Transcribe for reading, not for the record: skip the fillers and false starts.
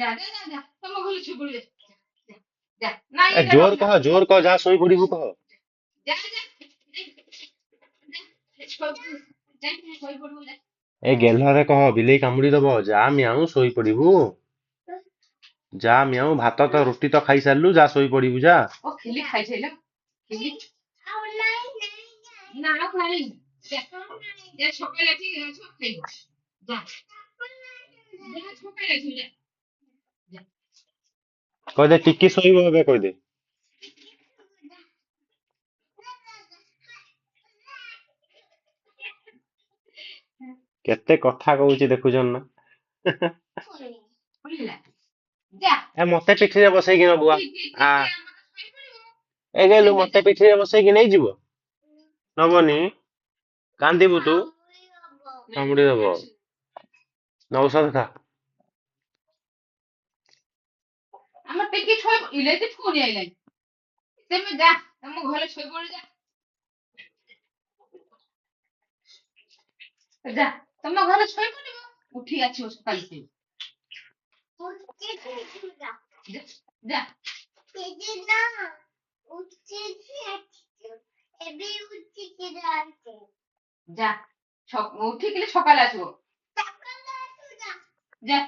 ଯା ଯା ଯା ଯା ତମ ଘରେ ଛୁପୁଡ଼ି ଯା ଯା ଯା ନାଇଁ ଏଇଟା ରହିଲା ଜୋର କହ ଯା ଶୋଇ ପଡିବୁ କହ। ଯା ଯା ଯାଇ ଶୋଇ ପଡ଼ିବୁ ଯା ଏ ଗେହ୍ଲାରେ କହ ବିଲେଇ କାମୁଡି ଦବ ଯା ମିଆଉଁ ଶୋଇ ପଡିବୁ। ଯା ମିଆଉଁ ଭାତ ତ ରୁଟି ତ ଖାଇସାରିଲୁ ଯା ଶୋଇ ପଡିବୁ ଯା। ଓ ଖିଲି ଖାଇସାଇଲ ଖିଲି ନା ଆଉ ଖାଇ ଯା ଯା ସକାଳେ ଏଠି ଅଛ ଖାଇବ ଯା ଯା ସକାଳେ ଏଠି ଯା ଯା କହିଦେ ଟିକି ଶୋଇବ ଏବେ କହିଦେ। କେତେ କଥା କହୁଛି ଦେଖୁଛନ୍ ନା। ବୁଝିଲା ଯା ଏ ମତେ ପିଠିରେ ବସେଇକି ନବୁ ଆ ଆ ଆମର ଶୋଇପଡ଼ିବ ଏ ଗେଲୁ ଉଠିଲେ ଯା ମତେ ପିଠିରେ ବସେଇକି ନେଇଯିବ ନବନି କାନ୍ଦିବୁ ତୁ କାମୁଡି ଦବ ନା ଔଷଧ ଖା। ଆମର ଟିକେ ଛୁଆ ଇଲେକ୍ଟ୍ରି ଫୁଣି ଆଇଲାଣି ତମେ ଯା ତମ ଘରେ ଶୋଇପଡ ଯା ତମ ଘରେ ଶୋଇପଡିବ ଉଠି ଆସିବ ସକାଳୁ ଯା ଯା ଯା ଉଠିଥିଲେ ସକାଳେ ଆସିବ ଯା